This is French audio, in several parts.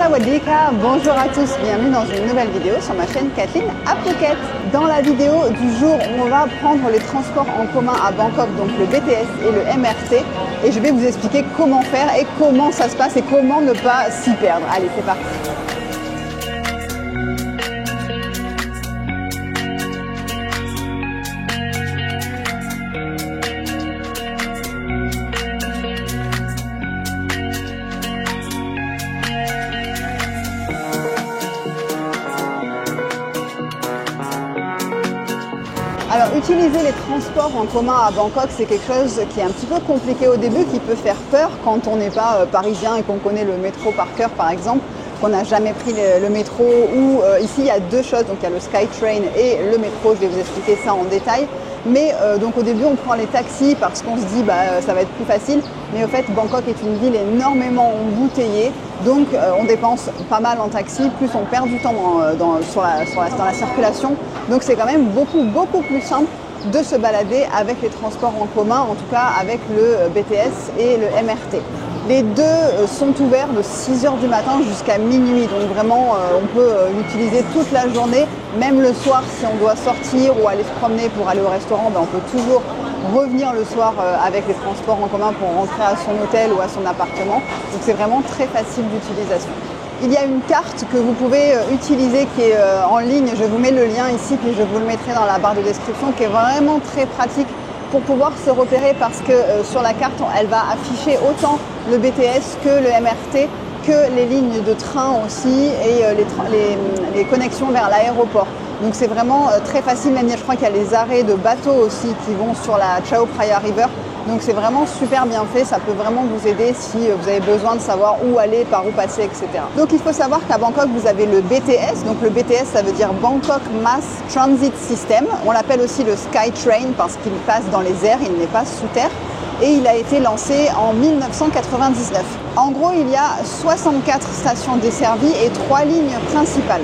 Sawadika, bonjour à tous, bienvenue dans une nouvelle vidéo sur ma chaîne Kathleen à Phuket. Dans la vidéo du jour, on va prendre les transports en commun à Bangkok, donc le BTS et le MRT, et je vais vous expliquer comment faire et comment ça se passe et comment ne pas s'y perdre. Allez, c'est parti. Alors, utiliser les transports en commun à Bangkok, c'est quelque chose qui est un petit peu compliqué au début, qui peut faire peur quand on n'est pas parisien et qu'on connaît le métro par cœur, par exemple, qu'on n'a jamais pris le métro. Ou ici, il y a deux choses, donc il y a le SkyTrain et le métro, je vais vous expliquer ça en détail. Mais donc au début, on prend les taxis parce qu'on se dit ça va être plus facile. Mais au fait, Bangkok est une ville énormément embouteillée. Donc on dépense pas mal en taxi, plus on perd du temps dans la circulation. Donc c'est quand même beaucoup plus simple de se balader avec les transports en commun, en tout cas avec le BTS et le MRT. Les deux sont ouverts de 6h du matin jusqu'à minuit, donc vraiment on peut l'utiliser toute la journée, même le soir si on doit sortir ou aller se promener pour aller au restaurant, on peut toujours revenir le soir avec les transports en commun pour rentrer à son hôtel ou à son appartement, donc c'est vraiment très facile d'utilisation. Il y a une carte que vous pouvez utiliser qui est en ligne, je vous mets le lien ici puis je vous le mettrai dans la barre de description, qui est vraiment très pratique pour pouvoir se repérer parce que sur la carte, elle va afficher autant le BTS que le MRT, que les lignes de train aussi et les connexions vers l'aéroport. Donc c'est vraiment très facile, même je crois qu'il y a les arrêts de bateaux aussi qui vont sur la Chao Phraya River. Donc c'est vraiment super bien fait, ça peut vraiment vous aider si vous avez besoin de savoir où aller, par où passer, etc. Donc il faut savoir qu'à Bangkok, vous avez le BTS. Donc le BTS, ça veut dire Bangkok Mass Transit System. On l'appelle aussi le SkyTrain parce qu'il passe dans les airs, il n'est pas sous terre. Et il a été lancé en 1999. En gros, il y a 64 stations desservies et 3 lignes principales.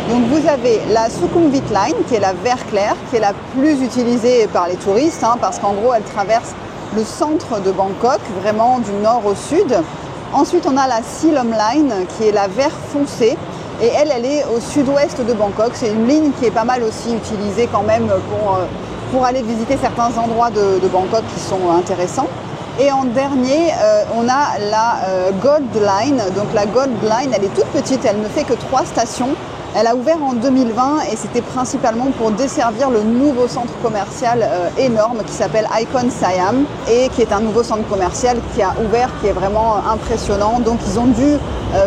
Donc vous avez la Sukhumvit Line, qui est la vert clair, qui est la plus utilisée par les touristes, parce qu'en gros, elle traverse le centre de Bangkok, vraiment du nord au sud. Ensuite, on a la Silom Line, qui est la vert foncé. Et elle est au sud-ouest de Bangkok. C'est une ligne qui est pas mal aussi utilisée quand même pour aller visiter certains endroits de Bangkok qui sont intéressants. Et en dernier, on a la Gold Line. Donc la Gold Line, elle est toute petite, elle ne fait que 3 stations. Elle a ouvert en 2020 et c'était principalement pour desservir le nouveau centre commercial énorme qui s'appelle Icon Siam et qui est un nouveau centre commercial qui a ouvert, qui est vraiment impressionnant. Donc ils ont dû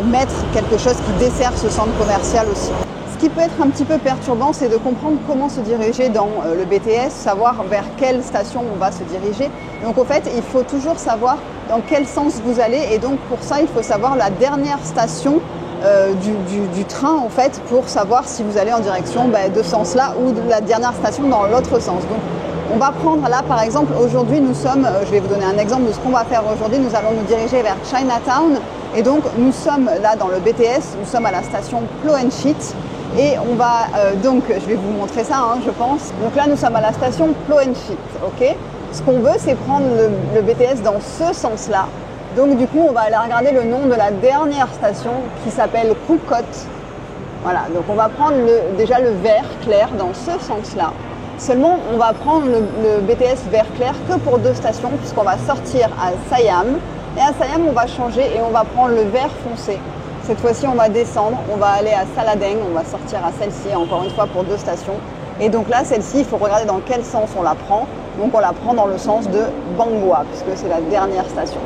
mettre quelque chose qui dessert ce centre commercial aussi. Ce qui peut être un petit peu perturbant, c'est de comprendre comment se diriger dans le BTS, savoir vers quelle station on va se diriger. Donc au fait, il faut toujours savoir dans quel sens vous allez et donc pour ça, il faut savoir la dernière station du train en fait pour savoir si vous allez en direction de ce sens-là ou de la dernière station dans l'autre sens. Donc on va prendre là par exemple, aujourd'hui nous sommes, je vais vous donner un exemple de ce qu'on va faire aujourd'hui, nous allons nous diriger vers Chinatown et donc nous sommes là dans le BTS, nous sommes à la station Ploenchit et on va donc, je vais vous montrer ça je pense, donc là nous sommes à la station Ploenchit, ok. Ce qu'on veut c'est prendre le BTS dans ce sens-là. Donc du coup, on va aller regarder le nom de la dernière station qui s'appelle Khukot. Voilà, donc on va prendre déjà le vert clair dans ce sens-là. Seulement, on va prendre le BTS vert clair que pour 2 stations puisqu'on va sortir à Siam. Et à Siam, on va changer et on va prendre le vert foncé. Cette fois-ci, on va descendre, on va aller à Saladeng, on va sortir à celle-ci, encore une fois pour 2 stations. Et donc là, celle-ci, il faut regarder dans quel sens on la prend. Donc on la prend dans le sens de Bang Boa puisque c'est la dernière station.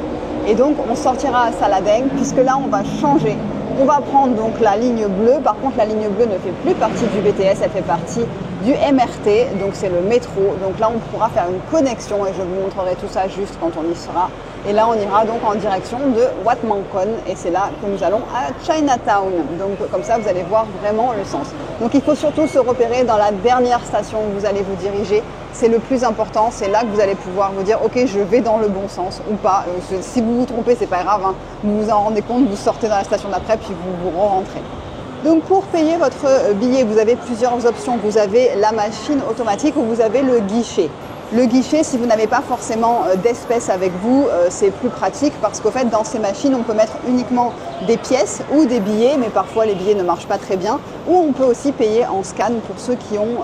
Et donc on sortira à Saladeng puisque là on va changer. On va prendre donc la ligne bleue. Par contre la ligne bleue ne fait plus partie du BTS, elle fait partie du MRT, donc c'est le métro. Donc là on pourra faire une connexion et je vous montrerai tout ça juste quand on y sera. Et là on ira donc en direction de Wat Mankon et c'est là que nous allons à Chinatown. Donc comme ça vous allez voir vraiment le sens. Donc il faut surtout se repérer dans la dernière station où vous allez vous diriger. C'est le plus important, c'est là que vous allez pouvoir vous dire ok je vais dans le bon sens ou pas. Si vous vous trompez c'est pas grave, vous vous en rendez compte, vous sortez dans la station d'après puis vous rentrez. Donc pour payer votre billet, vous avez plusieurs options. Vous avez la machine automatique ou vous avez le guichet. Le guichet, si vous n'avez pas forcément d'espèces avec vous, c'est plus pratique parce qu'au fait, dans ces machines, on peut mettre uniquement des pièces ou des billets, mais parfois les billets ne marchent pas très bien. Ou on peut aussi payer en scan pour ceux qui ont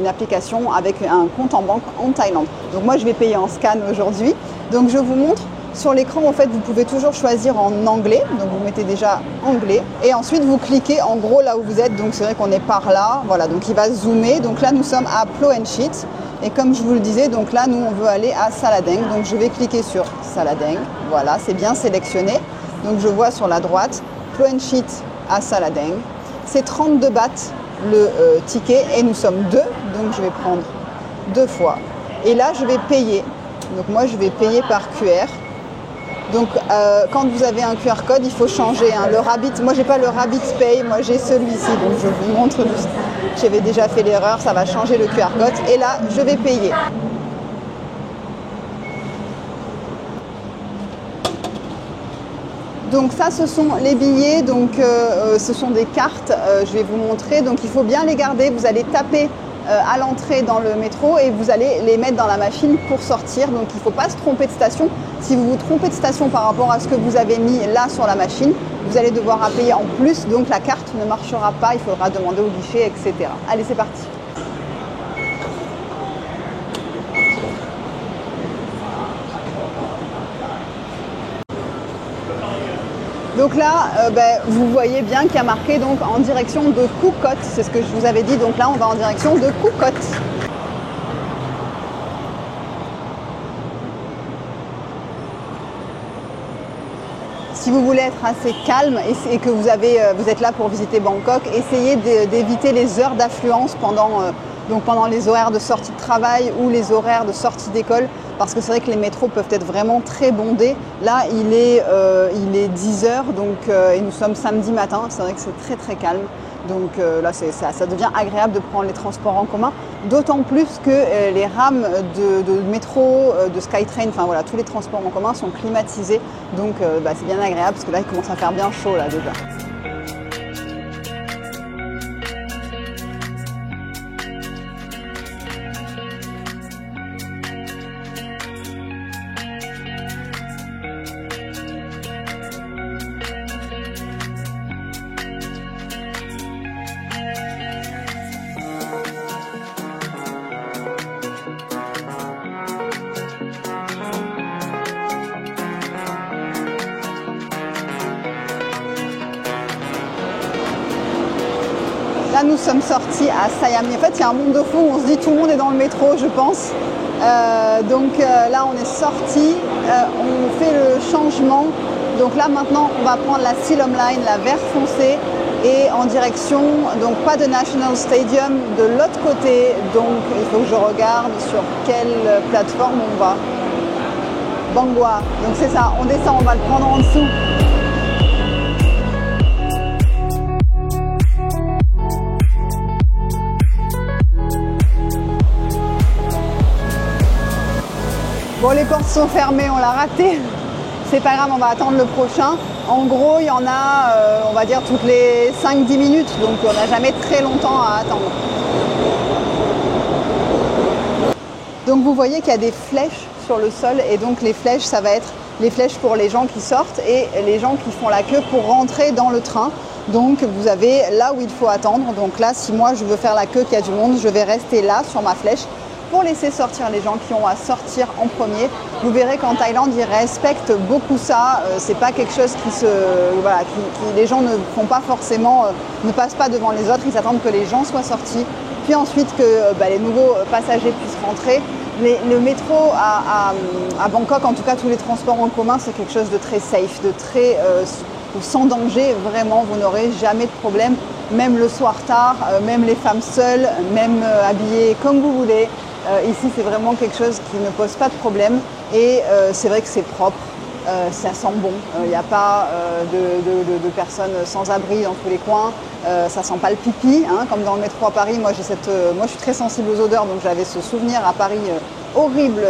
une application avec un compte en banque en Thaïlande. Donc moi, je vais payer en scan aujourd'hui. Donc je vous montre. Sur l'écran, en fait, vous pouvez toujours choisir en anglais. Donc vous mettez déjà anglais. Et ensuite, vous cliquez en gros là où vous êtes. Donc c'est vrai qu'on est par là. Voilà, donc il va zoomer. Donc là, nous sommes à Plo and Sheet. Et comme je vous le disais, donc là, nous, on veut aller à Saladeng. Donc je vais cliquer sur Saladeng. Voilà, c'est bien sélectionné. Donc je vois sur la droite, Plo and Sheet à Saladeng. C'est 32 bahts le ticket. Et nous sommes deux. Donc je vais prendre 2 fois. Et là, je vais payer. Donc moi, je vais payer par QR. Donc quand vous avez un QR code, il faut changer. Le Rabbit, moi j'ai pas le Rabbit Pay, moi j'ai celui-ci. Donc je vous montre juste. J'avais déjà fait l'erreur, ça va changer le QR code. Et là, je vais payer. Donc ça, ce sont les billets. Donc ce sont des cartes. Je vais vous montrer. Donc il faut bien les garder. Vous allez taper à l'entrée dans le métro et vous allez les mettre dans la machine pour sortir. Donc il ne faut pas se tromper de station. Si vous vous trompez de station par rapport à ce que vous avez mis là sur la machine, vous allez devoir payer en plus. Donc la carte ne marchera pas, il faudra demander au guichet, etc. Allez, c'est parti. Donc là, vous voyez bien qu'il y a marqué donc, en direction de Phuket. C'est ce que je vous avais dit. Donc là, on va en direction de Phuket. Si vous voulez être assez calme et que vous êtes là pour visiter Bangkok, essayez d'éviter les heures d'affluence pendant les horaires de sortie de travail ou les horaires de sortie d'école, parce que c'est vrai que les métros peuvent être vraiment très bondés. Là, il est 10 h et nous sommes samedi matin, c'est vrai que c'est très très calme. Donc là, ça devient agréable de prendre les transports en commun, d'autant plus que les rames de métro, de Skytrain, enfin voilà, tous les transports en commun sont climatisés. Donc c'est bien agréable parce que là, il commence à faire bien chaud là déjà. Là, nous sommes sortis à Siam. En fait, il y a un monde de fou où on se dit tout le monde est dans le métro, je pense. Là, on est sortis, on fait le changement. Donc là, maintenant, on va prendre la Silom Line, la vert foncé, et en direction, donc pas de National Stadium, de l'autre côté. Donc, il faut que je regarde sur quelle plateforme on va. Bang Kwa. Donc c'est ça, on descend, on va le prendre en dessous. Bon, les portes sont fermées, on l'a raté. C'est pas grave, on va attendre le prochain. En gros, il y en a, on va dire, toutes les 5-10 minutes. Donc, on n'a jamais très longtemps à attendre. Donc, vous voyez qu'il y a des flèches sur le sol. Et donc, les flèches, ça va être les flèches pour les gens qui sortent et les gens qui font la queue pour rentrer dans le train. Donc, vous avez là où il faut attendre. Donc là, si moi, je veux faire la queue, qu'il y a du monde, je vais rester là sur ma flèche pour laisser sortir les gens qui ont à sortir en premier. Vous verrez qu'en Thaïlande, ils respectent beaucoup ça. C'est pas quelque chose les gens ne font pas forcément, ne passent pas devant les autres. Ils attendent que les gens soient sortis, puis ensuite que les nouveaux passagers puissent rentrer. Le métro à Bangkok, en tout cas tous les transports en commun, c'est quelque chose de très safe, de très sans danger. Vraiment, vous n'aurez jamais de problème. Même le soir tard, même les femmes seules, même habillées comme vous voulez. Ici, c'est vraiment quelque chose qui ne pose pas de problème et c'est vrai que c'est propre, ça sent bon. Il n'y a pas de personnes sans abri dans tous les coins. Ça sent pas le pipi, hein, comme dans le métro à Paris. Moi, je suis très sensible aux odeurs, donc j'avais ce souvenir à Paris horrible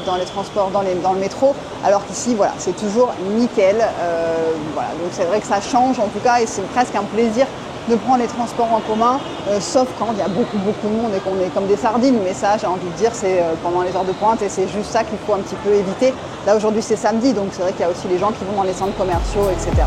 dans les transports, dans le métro. Alors qu'ici, voilà, c'est toujours nickel. Voilà, donc c'est vrai que ça change en tout cas et c'est presque un plaisir de prendre les transports en commun, sauf quand il y a beaucoup de monde et qu'on est comme des sardines. Mais ça, j'ai envie de dire, c'est pendant les heures de pointe et c'est juste ça qu'il faut un petit peu éviter. Là, aujourd'hui, c'est samedi, donc c'est vrai qu'il y a aussi les gens qui vont dans les centres commerciaux, etc.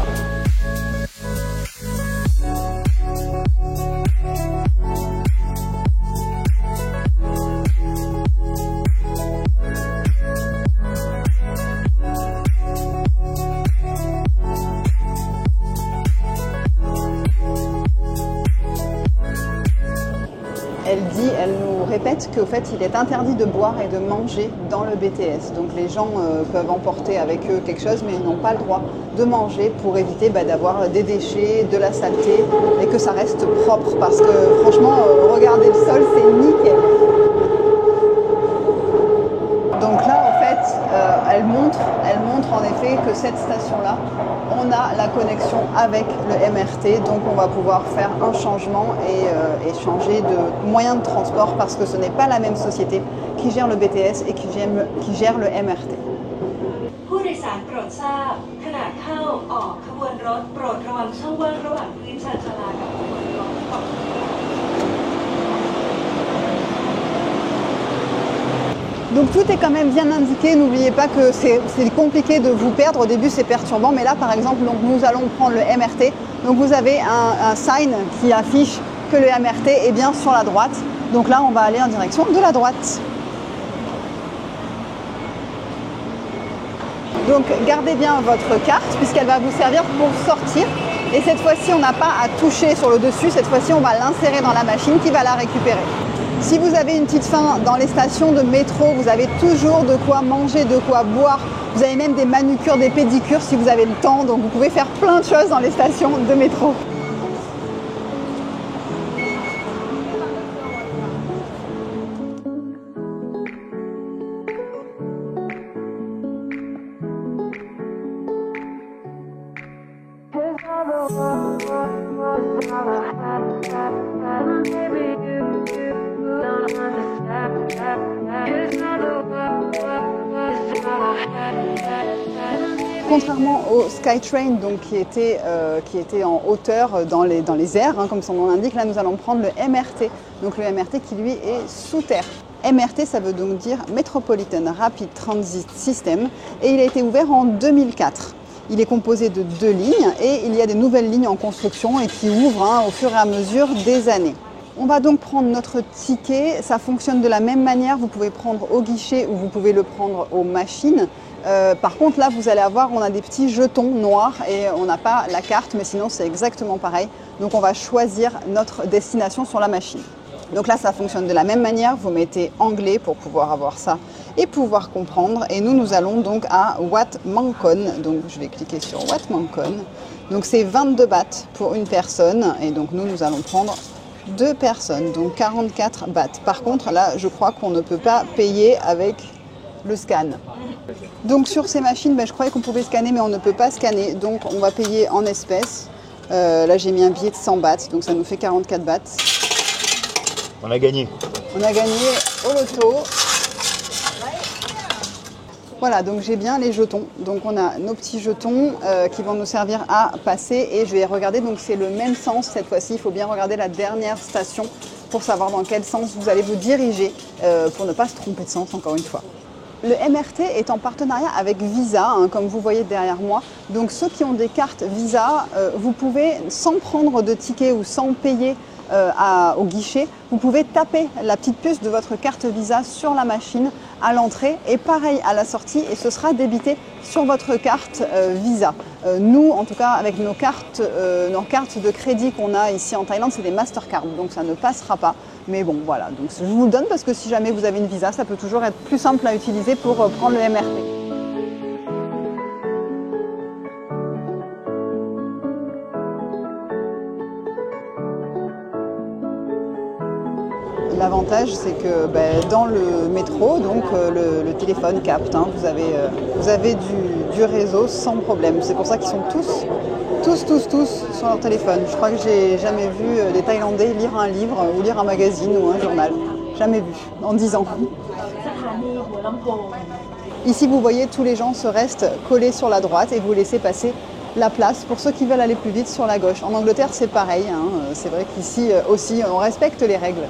Elle nous répète qu'au fait, il est interdit de boire et de manger dans le BTS. Donc les gens peuvent emporter avec eux quelque chose, mais ils n'ont pas le droit de manger pour éviter d'avoir des déchets, de la saleté et que ça reste propre. Parce que franchement, regardez le sol, c'est nickel. Donc là, en fait, elle montre en effet que cette station-là, on a la connexion avec le MRT, donc on va pouvoir faire un changement et changer de moyen de transport parce que ce n'est pas la même société qui gère le BTS et qui gère le MRT. ผู้โดยสารโปรดทราบขณะเข้าออกขบวนรถโปรดระวังช่องว่างระหว่างพื้นชานชาลากับขบวนรถ Donc tout est quand même bien indiqué, n'oubliez pas que c'est compliqué de vous perdre, au début c'est perturbant, mais là par exemple donc, nous allons prendre le MRT, donc vous avez un sign qui affiche que le MRT est bien sur la droite, donc là on va aller en direction de la droite. Donc gardez bien votre carte puisqu'elle va vous servir pour sortir et cette fois-ci on n'a pas à toucher sur le dessus, cette fois-ci on va l'insérer dans la machine qui va la récupérer. Si vous avez une petite faim dans les stations de métro, vous avez toujours de quoi manger, de quoi boire. Vous avez même des manucures, des pédicures si vous avez le temps. Donc vous pouvez faire plein de choses dans les stations de métro. Contrairement au SkyTrain donc, qui était en hauteur dans les airs, comme son nom l'indique, là nous allons prendre le MRT. Donc le MRT qui lui est sous terre. MRT ça veut donc dire Metropolitan Rapid Transit System et il a été ouvert en 2004. Il est composé de 2 lignes et il y a des nouvelles lignes en construction et qui ouvrent au fur et à mesure des années. On va donc prendre notre ticket, ça fonctionne de la même manière, vous pouvez prendre au guichet ou vous pouvez le prendre aux machines. Par contre là vous allez avoir, on a des petits jetons noirs et on n'a pas la carte mais sinon c'est exactement pareil. Donc on va choisir notre destination sur la machine. Donc là ça fonctionne de la même manière, vous mettez anglais pour pouvoir avoir ça et pouvoir comprendre. Et nous allons donc à Wat Mangkhon, donc je vais cliquer sur Wat Mangkhon. Donc c'est 22 bahts pour une personne et donc nous allons prendre 2 personnes, donc 44 bahts. Par contre là je crois qu'on ne peut pas payer avec le scan. Donc sur ces machines, je croyais qu'on pouvait scanner mais on ne peut pas scanner, donc on va payer en espèces. Là j'ai mis un billet de 100 bahts, donc ça nous fait 44 bahts. On a gagné. On a gagné au loto. Voilà, donc j'ai bien les jetons. Donc on a nos petits jetons qui vont nous servir à passer et je vais regarder, donc c'est le même sens cette fois-ci. Il faut bien regarder la dernière station pour savoir dans quel sens vous allez vous diriger pour ne pas se tromper de sens encore une fois. Le MRT est en partenariat avec Visa, comme vous voyez derrière moi. Donc ceux qui ont des cartes Visa, vous pouvez, sans prendre de ticket ou sans payer au guichet, vous pouvez taper la petite puce de votre carte Visa sur la machine à l'entrée et pareil à la sortie et ce sera débité sur votre carte Visa. Nous, en tout cas, avec nos cartes de crédit qu'on a ici en Thaïlande, c'est des Mastercard, donc ça ne passera pas. Mais bon, voilà, donc je vous le donne parce que si jamais vous avez une Visa, ça peut toujours être plus simple à utiliser pour prendre le MRT. L'avantage, c'est que dans le métro, donc le téléphone capte. Vous avez du réseau sans problème. C'est pour ça qu'ils sont tous sur leur téléphone. Je crois que j'ai jamais vu des Thaïlandais lire un livre ou lire un magazine ou un journal. Jamais vu, en 10 ans. Ici, vous voyez, tous les gens se restent collés sur la droite et vous laissez passer la place pour ceux qui veulent aller plus vite sur la gauche. En Angleterre, c'est pareil, hein. C'est vrai qu'ici aussi, on respecte les règles.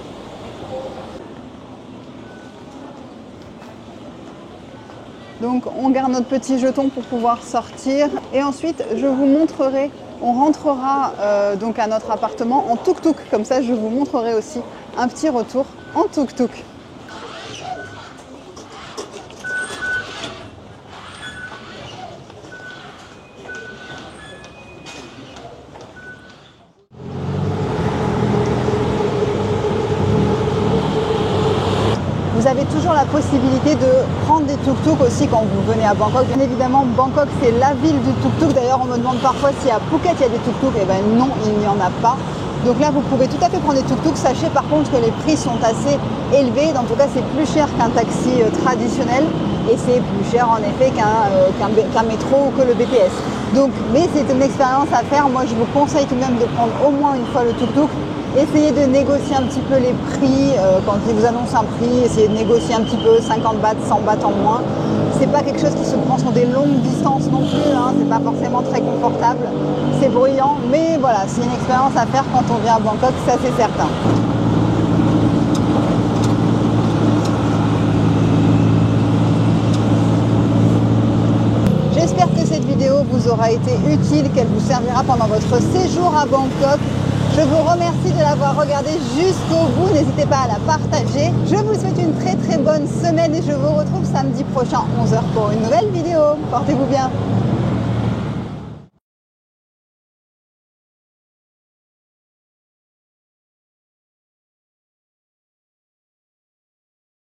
Donc on garde notre petit jeton pour pouvoir sortir et ensuite je vous montrerai, on rentrera donc à notre appartement en tuk-tuk, comme ça je vous montrerai aussi un petit retour en tuk-tuk. Vous avez toujours la possibilité de prendre des tuk-tuk aussi quand vous venez à Bangkok. Bien évidemment, Bangkok, c'est la ville du tuk-tuk. D'ailleurs, on me demande parfois si à Phuket, il y a des tuk-tuk. Eh bien non, il n'y en a pas. Donc là, vous pouvez tout à fait prendre des tuk-tuk. Sachez par contre que les prix sont assez élevés. En tout cas, c'est plus cher qu'un taxi traditionnel. Et c'est plus cher en effet qu'un métro ou que le BTS. Donc, mais c'est une expérience à faire. Moi, je vous conseille tout de même de prendre au moins une fois le tuk-tuk. Essayez de négocier un petit peu les prix, quand ils vous annoncent un prix, essayez de négocier un petit peu, 50 bahts, 100 bahts en moins. C'est pas quelque chose qui se prend sur des longues distances non plus, hein, c'est pas forcément très confortable, c'est bruyant, mais voilà, c'est une expérience à faire quand on vient à Bangkok, ça c'est certain. J'espère que cette vidéo vous aura été utile, qu'elle vous servira pendant votre séjour à Bangkok. Je vous remercie de l'avoir regardé jusqu'au bout. N'hésitez pas à la partager. Je vous souhaite une très très bonne semaine et je vous retrouve samedi prochain 11h pour une nouvelle vidéo. Portez-vous bien.